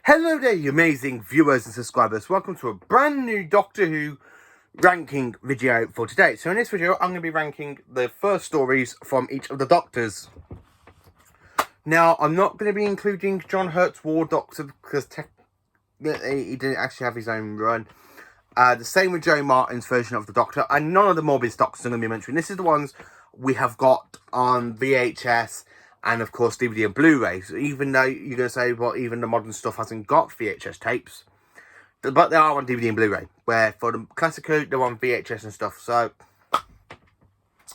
Hello there, you amazing viewers and subscribers. Welcome to a brand new Doctor Who ranking video for today. So in this video, I'm going to be ranking the first stories from each of the Doctors. Now, I'm not going to be including John Hurt's War Doctor because he didn't actually have his own run. The same with Joe Martin's version of the Doctor, and none of the Morbius Doctors are going to be mentioned. This is the ones we have got on VHS and, of course, DVD and Blu-ray. So even though you're going to say, well, even the modern stuff hasn't got VHS tapes, but they are on DVD and Blu-ray, where for the classic Who, they're on VHS and stuff. So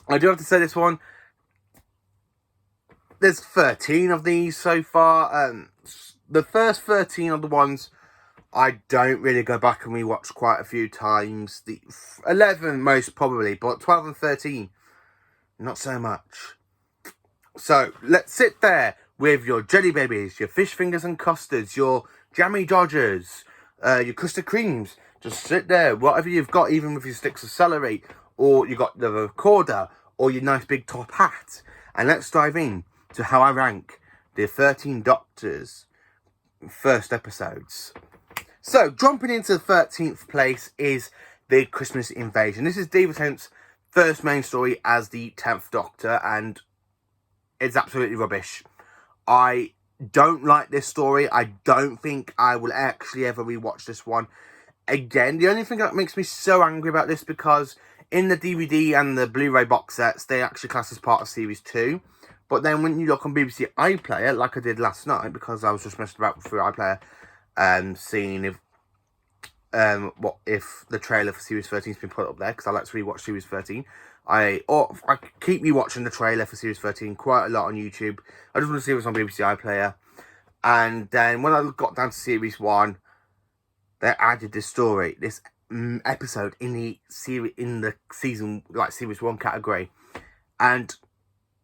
I do have to say this one, there's 13 of these so far. The first 13 are the ones I don't really go back and rewatch quite a few times. The 11 most probably, but 12 and 13, not so much. So let's sit there with your jelly babies, your fish fingers and custards, your jammy dodgers, your custard creams. Just sit there, whatever you've got, even with your sticks of celery, or you got the recorder, or your nice big top hat. And let's dive in to how I rank the 13 Doctors first episodes. So, jumping into the 13th place is the Christmas Invasion. This is David Tennant's first main story as the 10th Doctor, and it's absolutely rubbish. I don't like this story. I don't think I will actually ever rewatch this one again. The only thing that makes me so angry about this, because in the DVD and the Blu-ray box sets, they actually class as part of Series 2. But then when you look on BBC iPlayer, like I did last night, because I was just messing about through iPlayer, seeing if what if the trailer for Series 13 has been put up there, because I like to rewatch Series 13. I keep rewatching the trailer for Series 13 quite a lot on YouTube. I just want to see what's on BBC iPlayer. And then when I got down to Series 1, they added this story, this episode in the season, like Series 1 category. And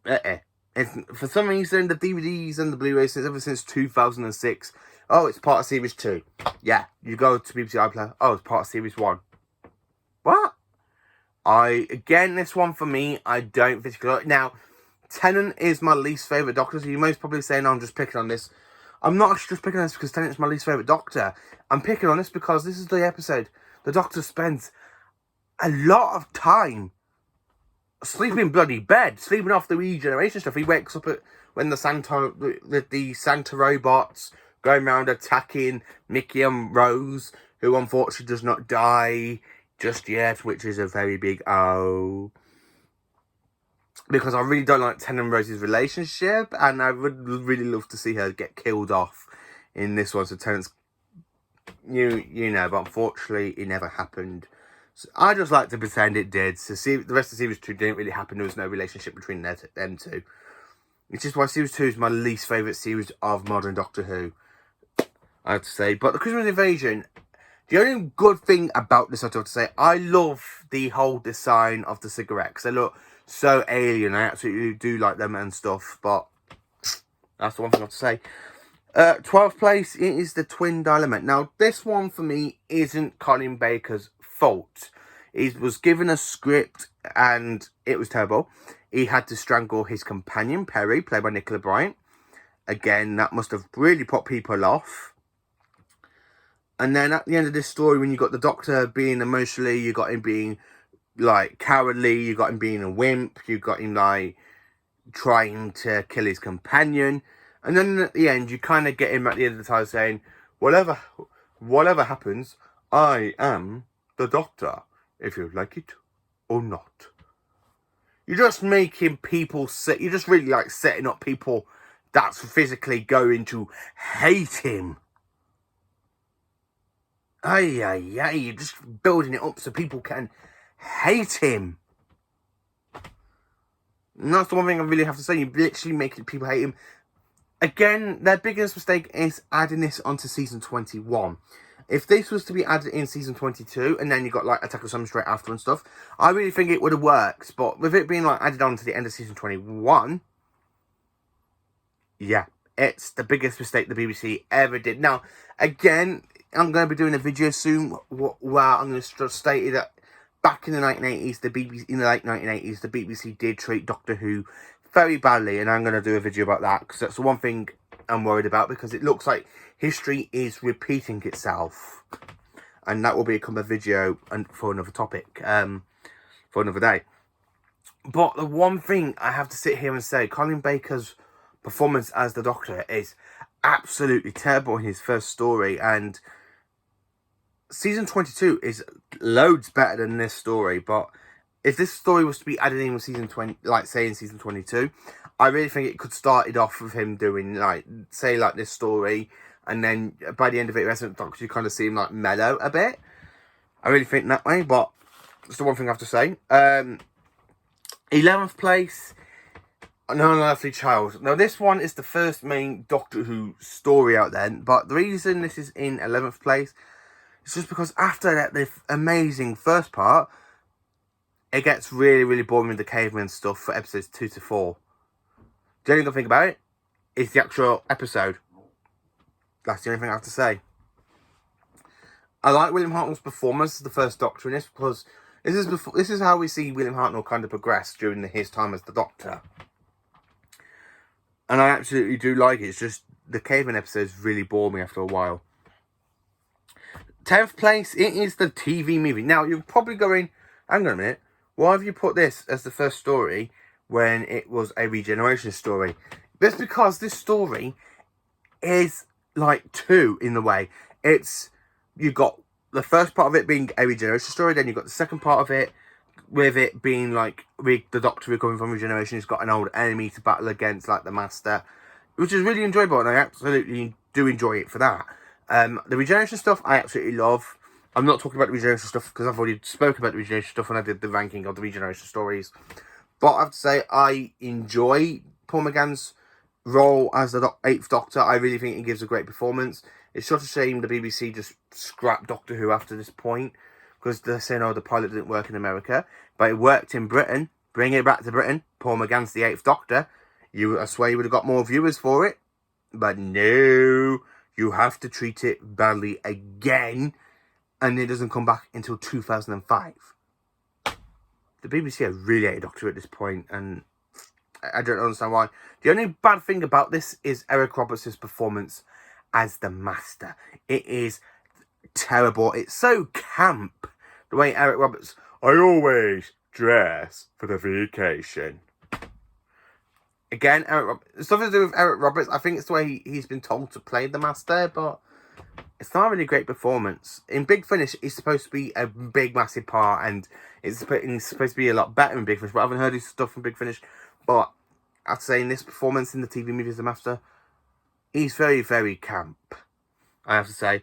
for some reason, the DVDs and the Blu-rays, ever since 2006, oh, it's part of Series 2. Yeah, you go to BBC iPlayer, oh, it's part of Series 1. What? Again, this one for me, I don't particularly like. Now, Tennant is my least favourite Doctor, so you most probably saying, no, I'm just picking on this. I'm not actually just picking on this because Tennant's my least favourite Doctor. I'm picking on this because this is the episode the Doctor spends a lot of time sleeping in bloody bed, sleeping off the regeneration stuff. He wakes up when the Santa robots going around attacking Mickey and Rose, who unfortunately does not die just yet, which is a very big O. Because I really don't like Tennant and Rose's relationship, and I would really love to see her get killed off in this one. So Tennant's, you know, but unfortunately it never happened. So I just like to pretend it did. So the rest of Series 2 didn't really happen. There was no relationship between them two. Which is why Series 2 is my least favourite series of modern Doctor Who, I have to say. But the Christmas Invasion, the only good thing about this, I have to say, I love the whole design of the cigarettes. They look so alien. I absolutely do like them and stuff. But that's the one thing I have to say. 12th place is the Twin Dilemma. Now, this one for me isn't Colin Baker's fault. He was given a script and it was terrible. He had to strangle his companion, Perry, played by Nicola Bryant. Again, that must have really put people off. And then at the end of this story, when you got the Doctor being emotionally, you got him being, like, cowardly, you got him being a wimp, you got him, like, trying to kill his companion. And then at the end, you kind of get him at the end of the time saying, whatever happens, I am the Doctor, if you like it or not. You're just making people you're just really, like, setting up people that's physically going to hate him. You're just building it up so people can hate him. And that's the one thing I really have to say. You're literally making people hate him. Again, their biggest mistake is adding this onto season 21. If this was to be added in season 22, and then you got, like, Attack of Sun straight after and stuff, I really think it would have worked. But with it being, like, added on to the end of season 21, yeah, it's the biggest mistake the BBC ever did. Now, again, I'm going to be doing a video soon where I'm going to state that back in the 1980s, in the late 1980s, the BBC did treat Doctor Who very badly, and I'm going to do a video about that, because that's the one thing I'm worried about, because it looks like history is repeating itself. And that will become a video for another topic, for another day. But the one thing I have to sit here and say, Colin Baker's performance as the Doctor is absolutely terrible in his first story, and season 22 is loads better than this story. But if this story was to be added in with season 20, like say in season 22, I really think it could start it off with him doing like, say like this story, and then by the end of it, Resident Doctor, you kind of see him like mellow a bit. I really think that way, but that's the one thing I have to say. 11th place, No Unearthly Child. Now, this one is the first main Doctor Who story out then, but the reason this is in 11th place is just because after that, the amazing first part, it gets really, really boring with the caveman stuff for episodes 2 to 4. The only good thing about it is the actual episode. That's the only thing I have to say. I like William Hartnell's performance as the first Doctor in this, because this is how we see William Hartnell kind of progress during his time as the Doctor. And I absolutely do like it. It's just the caveman episodes really bore me after a while. 10th place, it is the TV movie. Now, you're probably going, hang on a minute, why have you put this as the first story when it was a regeneration story? That's because this story is like two in the way. You've got the first part of it being a regeneration story, then you've got the second part of it with it being like the Doctor recovering from regeneration. He's got an old enemy to battle against, like the Master, which is really enjoyable, and I absolutely do enjoy it for that. The regeneration stuff I absolutely love. I'm not talking about the regeneration stuff because I've already spoken about the regeneration stuff when I did the ranking of the regeneration stories. But I have to say, I enjoy Paul McGann's role as the 8th Doctor. I really think he gives a great performance. It's such a shame the BBC just scrapped Doctor Who after this point, because they're saying, oh, the pilot didn't work in America, but it worked in Britain. Bring it back to Britain. Paul McGann's the 8th Doctor. I swear you would have got more viewers for it. But no, you have to treat it badly again, and it doesn't come back until 2005. The BBC are really hated Doctor at this point, and I don't understand why. The only bad thing about this is Eric Roberts' performance as the Master. It is terrible. It's so camp, the way Eric Roberts, I always dress for the vacation. Again, it's something to do with Eric Roberts. I think it's the way he's been told to play the Master, but it's not a really great performance. In Big Finish, he's supposed to be a big, massive part, and he's supposed to be a lot better in Big Finish, but I haven't heard his stuff from Big Finish. But I'd say in this performance in the TV movie as the Master, he's very, very camp, I have to say.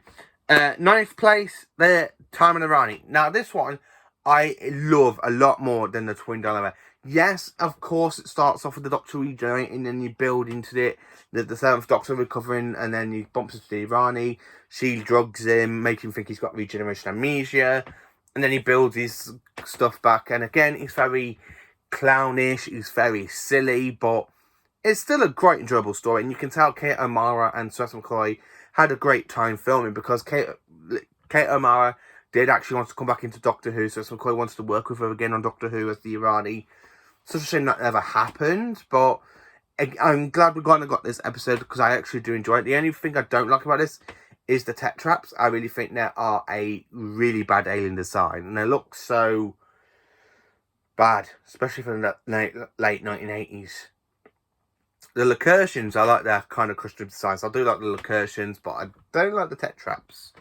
9th place, the Time and Rani. Now, this one I love a lot more than the Twin Dilemma. Yes, of course, it starts off with the Doctor regenerating, and you build into it. The 7th Doctor recovering, and then he bumps into Rani. She drugs him, making him think he's got regeneration amnesia. And then he builds his stuff back. And again, he's very clownish, he's very silly, but it's still a great, enjoyable story. And you can tell Kate O'Mara and Seth MacCoy had a great time filming, because Kate O'Mara did actually want to come back into Doctor Who, so Seth MacCoy wants to work with her again on Doctor Who as the Irani. Such a shame that never happened, but I'm glad we kind of got this episode, because I actually do enjoy it. The only thing I don't like about this is the tech traps. I really think they are a really bad alien design, and they look so bad, especially from the late 1980s. The Lacurtions, I like their kind of custom designs. I do like the Lacurtions, but I don't like the tech traps.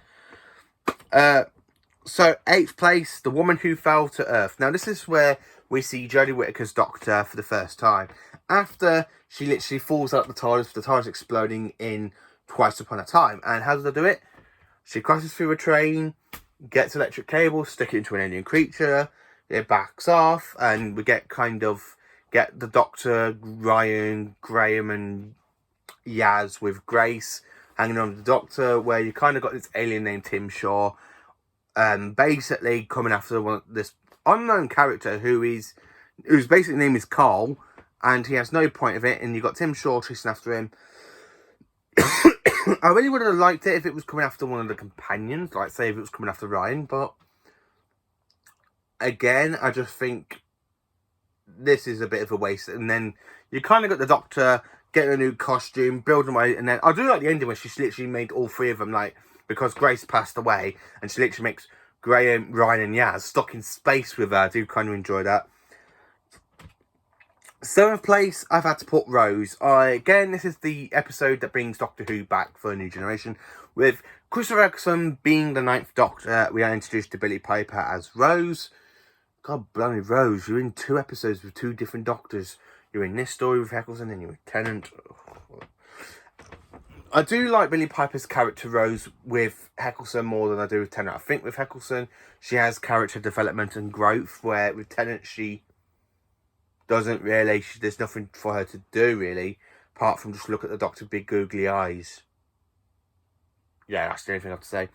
So, 8th place, The Woman Who Fell to Earth. Now, this is where we see Jodie Whittaker's Doctor for the first time. After she literally falls out the TARDIS exploding in Twice Upon a Time. And how does they do it? She crashes through a train, gets electric cables, stick it into an alien creature, it backs off, and we get the Doctor, Ryan, Graham, and Yaz with Grace hanging on to the Doctor, where you kind of got this alien named Tim Shaw, basically coming after this unknown character whose basic name is Carl, and he has no point of it, and you got Tim Shaw chasing after him. I really would have liked it if it was coming after one of the companions, like say if it was coming after Ryan, but again, I just think this is a bit of a waste. And then you kind of got the Doctor getting a new costume, building away, and then I do like the ending where she literally made all three of them, like, because Grace passed away, and she literally makes Graham, Ryan, and Yaz stuck in space with her. I do kind of enjoy that. 7th place, I've had to put Rose. Again, this is the episode that brings Doctor Who back for a new generation. With Christopher Eccleston being the 9th Doctor, we are introduced to Billie Piper as Rose. God bloody Rose, you're in 2 episodes with 2 different Doctors. You're in this story with Eccleston and you're with Tennant. I do like Billie Piper's character Rose with Eccleston more than I do with Tennant. I think with Eccleston, she has character development and growth, where with Tennant, she doesn't really, there's nothing for her to do, really, apart from just look at the Doctor's big googly eyes. Yeah, that's the only thing I have to say.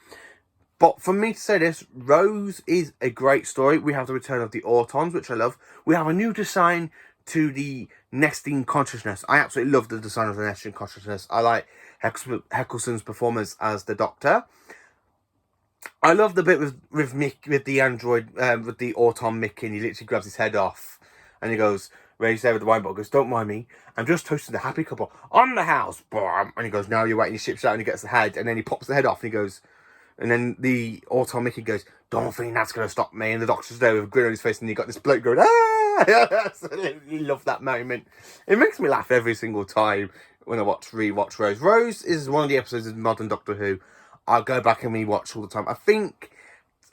But for me to say this, Rose is a great story. We have the return of the Autons, which I love. We have a new design to the nesting consciousness. I absolutely love the design of the nesting consciousness. I like Eccleston's performance as the Doctor. I love the bit with Mick, with the android, with the Auton Mickey, and he literally grabs his head off. And he goes, where he's there with the wine bottle, goes, don't mind me, I'm just toasting the happy couple on the house. And he goes, now you're waiting, he ships out and he gets the head, and then he pops the head off and he goes, and then the Auton Mickey goes, don't think that's going to stop me. And the Doctor's there with a grin on his face, and you got this bloke going, ah! Absolutely love that moment. It makes me laugh every single time when I rewatch Rose. Rose is one of the episodes of modern Doctor Who I'll go back and rewatch all the time. I think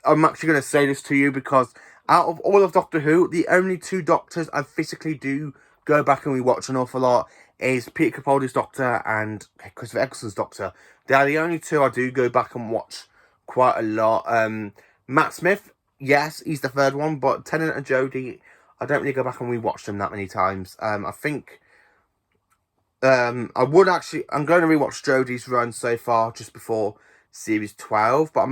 I'm actually going to say this to you because out of all of Doctor Who, the only 2 Doctors I physically do go back and rewatch an awful lot is Peter Capaldi's Doctor and Christopher Eccleston's Doctor. They are the only 2 I do go back and watch quite a lot. Matt Smith, yes, he's the 3rd one, but Tennant and Jodie, I don't really go back and rewatch them that many times. I think I'm going to rewatch Jodie's run so far just before Series 12, but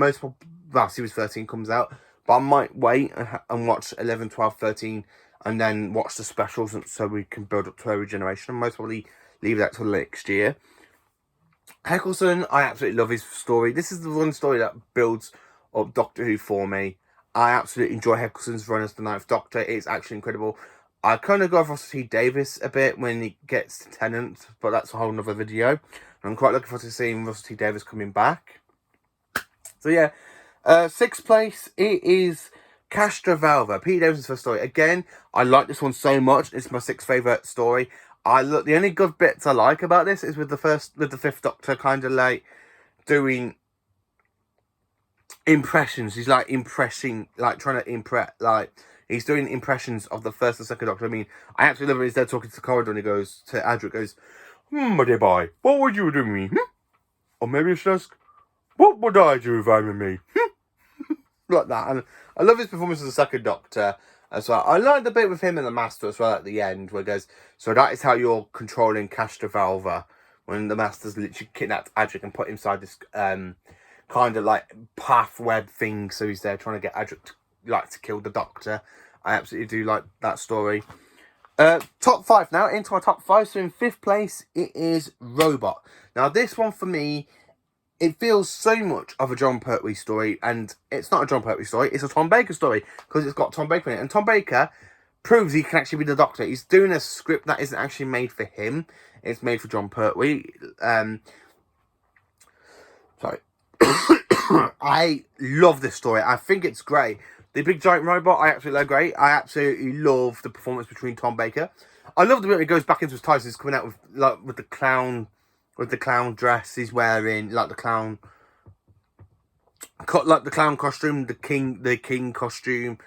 Series 13 comes out. But I might wait and watch 11, 12, 13, and then watch the specials so we can build up to a regeneration. And most probably leave that till next year. Eccleston, I absolutely love his story. This is the one story that builds up Doctor Who for me. I absolutely enjoy Eccleston's run as the 9th Doctor. It's actually incredible. I kind of go off Russell T Davies a bit when he gets to Tennant, but that's a whole nother video. And I'm quite looking forward to seeing Russell T Davies coming back. So yeah. 6th place, it is Castrovalva, Pete Davidson's first story. Again, I like this one so much. It's my 6th favourite story. The only good bits I like about this is with the 5th Doctor kind of like doing impressions. He's like impressing, like trying to impress, like he's doing impressions of the 1st and 2nd Doctor. I mean, I actually love it. He's there talking to the corridor and he goes to Adric, goes, my dear boy, what would you do with me? Or maybe I should ask, what would I do if I'm me? Like that. And I love his performance as the 2nd Doctor as well. I like the bit with him and the Master as well at the end where he goes, so that is how you're controlling Castrovalva, when the Master's literally kidnapped Adric and put inside this kind of like path web thing, so he's there trying to get Adric to kill the Doctor. I absolutely do like that story. Top 5 now, into our top 5. So in 5th place, it is Robot. Now this one for me, it feels so much of a John Pertwee story, and it's not a John Pertwee story, it's a Tom Baker story, because it's got Tom Baker in it, and Tom Baker proves he can actually be the Doctor. He's doing a script that isn't actually made for him, it's made for John Pertwee. Sorry. I love this story, I think it's great. The big giant robot, I absolutely love great. I absolutely love the performance between Tom Baker. I love the bit where he goes back into his ties, he's coming out with the clown dress he's wearing, like the clown costume, the king costume,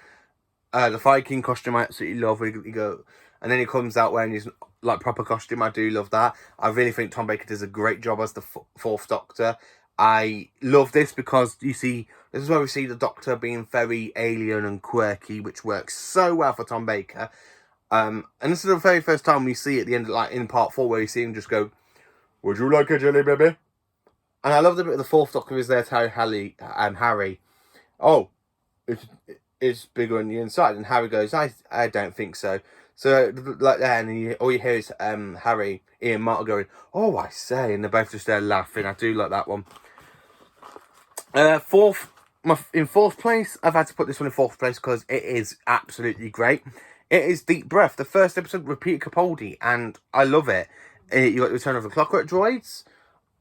the Fire King costume. I absolutely love. And then he comes out wearing his like proper costume. I do love that. I really think Tom Baker does a great job as the 4th Doctor. I love this because this is where we see the Doctor being very alien and quirky, which works so well for Tom Baker. And this is the very first time we see at the end, like in part 4, where you see him just go, would you like a jelly, baby? And I love the bit of the 4th Doctor is there to tell Harry, oh, it's bigger on the inside. And Harry goes, I don't think so. So, like that, and all you hear is Harry, Ian Martin going, oh, I say. And they're both just there laughing. I do like that one. In 4th place, I've had to put this one in 4th place because it is absolutely great. It is Deep Breath, the first episode with Peter Capaldi, and I love it. You got the Return of the Clockwork Droids.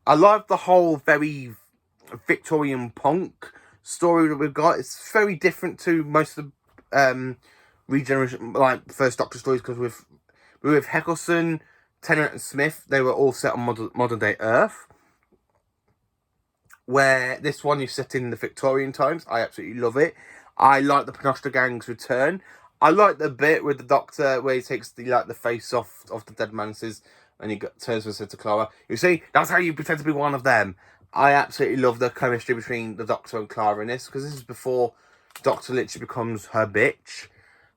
I love the whole very Victorian punk story that we've got. It's very different to most of the regeneration, like First Doctor stories, because with Eccleston, Tennant, and Smith, they were all set on modern day Earth. Where this one is set in the Victorian times. I absolutely love it. I like the Panostra Gang's return. I like the bit with the Doctor where he takes the face off of the dead man's and he turns and says to Clara, "You see, that's how you pretend to be one of them." I absolutely love the chemistry between the Doctor and Clara in this, because this is before Doctor literally becomes her bitch.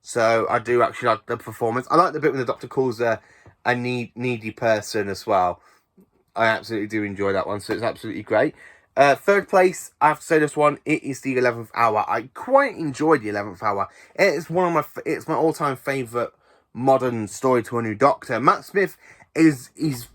So I do actually like the performance. I like the bit when the Doctor calls her a needy person as well. I absolutely do enjoy that one, so it's absolutely great. Third place, I have to say this one, it is the 11th Hour. I quite enjoy the 11th Hour. It's my all-time favourite modern story to a new Doctor. Matt Smith is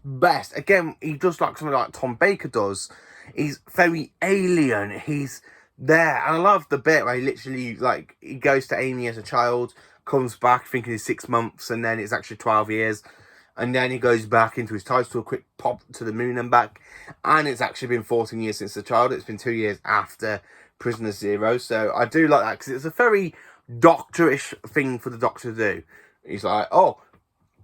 best. Again, he does like something like Tom Baker does. He's very alien. He's there. And I love the bit where he literally, he goes to Amy as a child, comes back thinking he's 6 months, and then it's actually 12 years. And then he goes back into his TARDIS to a quick pop to the moon and back. And it's actually been 14 years since the child. It's been 2 years after Prisoner Zero. So I do like that, because it's a very doctorish thing for the Doctor to do. He's like, oh,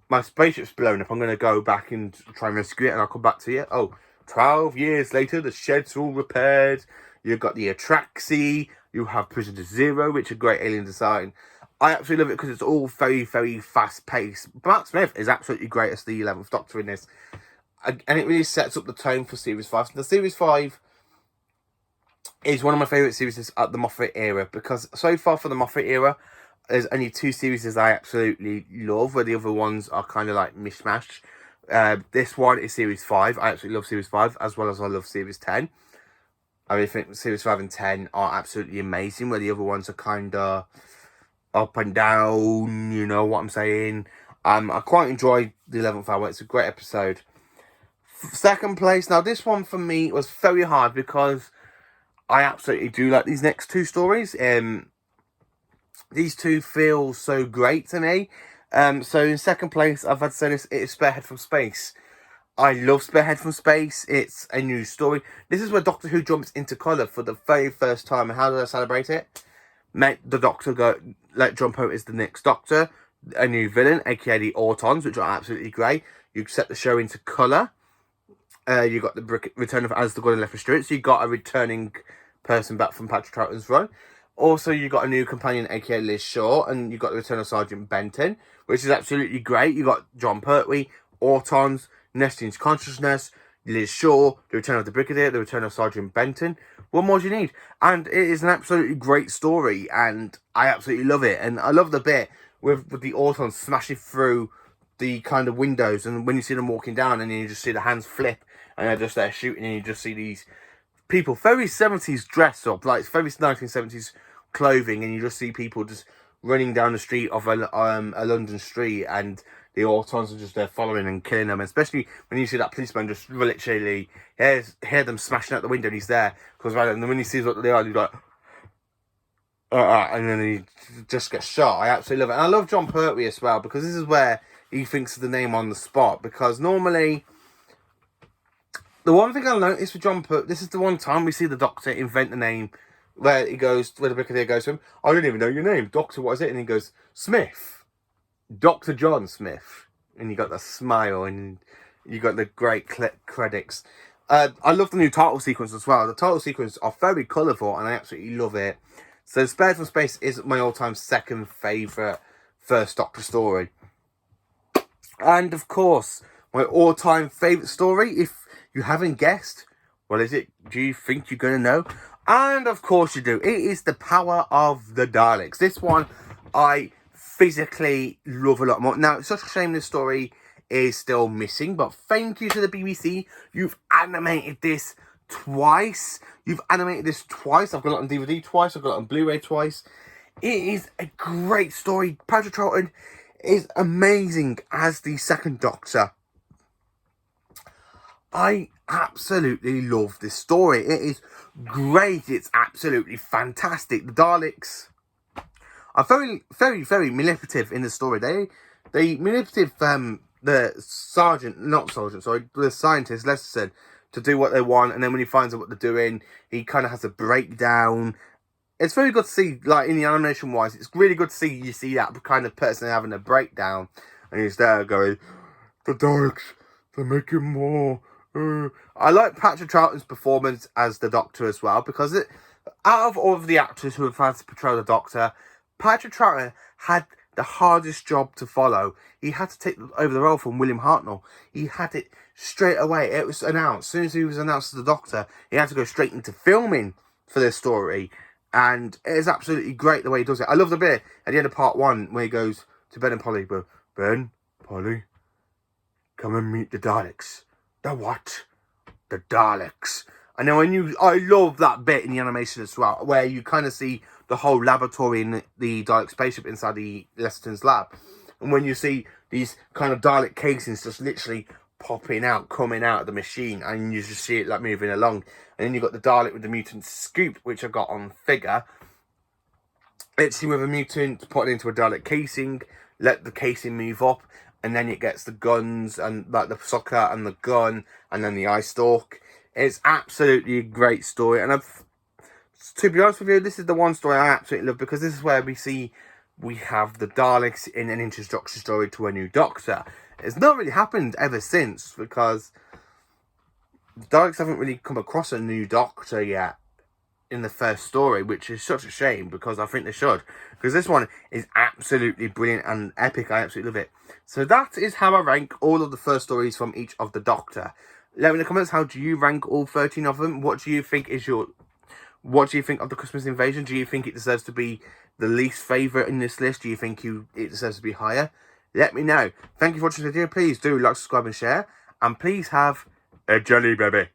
my spaceship's blown up. I'm going to go back and try and rescue it, and I'll come back to you. Oh, 12 years later, the shed's all repaired. You've got the Atraxi. You have Prisoner Zero, which is a great alien design. I absolutely love it because it's all very, very fast-paced. Matt Smith is absolutely great as the 11th Doctor in this. And it really sets up the tone for Series 5. So the Series 5 is one of my favourite series at the Moffat era, because so far for the Moffat era, there's only 2 series I absolutely love, where the other ones are kind of like mishmash. This one is Series 5. I absolutely love Series 5, as well as I love Series 10. I really think Series 5 and 10 are absolutely amazing, where the other ones are kind of up and down, you know what I'm saying. I quite enjoyed the 11th Hour. It's a great episode. Second place, now this one for me was very hard, because I absolutely do like these next 2 stories. These 2 feel so great to me. So in second place, I've had to say this, it is Spearhead from Space. I love Spearhead from Space. It's a new story. This is where Doctor Who jumps into colour for the very first time. And how do I celebrate it? Make the Doctor go, let John Poe is the next Doctor, a new villain, aka the Autons, which are absolutely great. You set the show into colour. You got the return of Alistair Gordon Leffer Stewart, so you got a returning person back from Patrick Troughton's run. Also, you got a new companion, aka Liz Shaw, and you got the return of Sergeant Benton, which is absolutely great. You got John Pertwee, Autons, Nesting's Consciousness, Liz Shaw, the return of the Brigadier, the return of Sergeant Benton. What more do you need? And it is an absolutely great story, and I absolutely love it. And I love the bit with the Autons smashing through the kind of windows, and when you see them walking down, and then you just see the hands flip, and they're just there shooting, and you just see these people, very 70s dressed up, like very 1970s clothing, and you just see people just running down the street of a London street, and the Autons are just there following and killing them. Especially when you see that policeman just literally hear them smashing out the window, and he's there, and then when he sees what they are, he's like, and then he just gets shot. I absolutely love it. And I love John Pertwee as well, because this is where he thinks of the name on the spot, because normally, the one thing I'll notice with John Pertwee, this is the one time we see the Doctor invent the name, where the Brigadier goes to him, I don't even know your name, Doctor, what is it? And he goes, Smith, Dr. John Smith. And you got the smile, and you got the great credits. I love the new title sequence as well. The title sequence are very colourful, and I absolutely love it. So Spearhead from Space is my all-time second favourite First Doctor story. And of course, my all-time favourite story, if you haven't guessed, what is it? Do you think you're going to know? And of course you do. It is The Power of the Daleks. This one I physically love a lot more. Now, it's such a shame this story is still missing, but thank you to the BBC. You've animated this twice. I've got it on DVD twice. I've got it on Blu-ray twice. It is a great story. Patrick Troughton is amazing as the second Doctor. I absolutely love this story. It is great. It's absolutely fantastic. The Daleks are very, very, very manipulative in the story. They manipulative the the scientist, Lester said, to do what they want, and then when he finds out what they're doing, he kind of has a breakdown. It's very good to see, like, in the animation wise, it's really good to see you see that kind of person having a breakdown, and he's there going, the Daleks, they're making more. I like Patrick Troughton's performance as the Doctor as well, because out of all of the actors who have had to portray the Doctor, Patrick Troughton had the hardest job to follow. He had to take over the role from William Hartnell. He had it straight away. It was announced. As soon as he was announced as the Doctor, he had to go straight into filming for this story. And it is absolutely great the way he does it. I love the bit at the end of part 1 where he goes to Ben and Polly. Ben, Polly, come and meet the Daleks. The what? The Daleks. And then I love that bit in the animation as well, where you kind of see the whole laboratory in the Dalek spaceship inside the Lesterton's lab. And when you see these kind of Dalek casings just literally popping out, coming out of the machine, and you just see it like moving along. And then you've got the Dalek with the mutant scoop, which I've got on figure. It's with a mutant put into a Dalek casing, let the casing move up, and then it gets the guns, and like the sucker and the gun, and then the eye stalk. It's absolutely a great story, and to be honest with you, this is the one story I absolutely love, because this is where we have the Daleks in an introduction story to a new Doctor. It's not really happened ever since, because the Daleks haven't really come across a new Doctor yet in the first story, which is such a shame, because I think they should. Because this one is absolutely brilliant and epic. I absolutely love it. So that is how I rank all of the first stories from each of the Doctor. Let me know in the comments, how do you rank all 13 of them? What do you think of the Christmas Invasion? Do you think it deserves to be the least favourite in this list? Do you think it deserves to be higher? Let me know. Thank you for watching the video. Please do like, subscribe and share. And please have a jolly baby.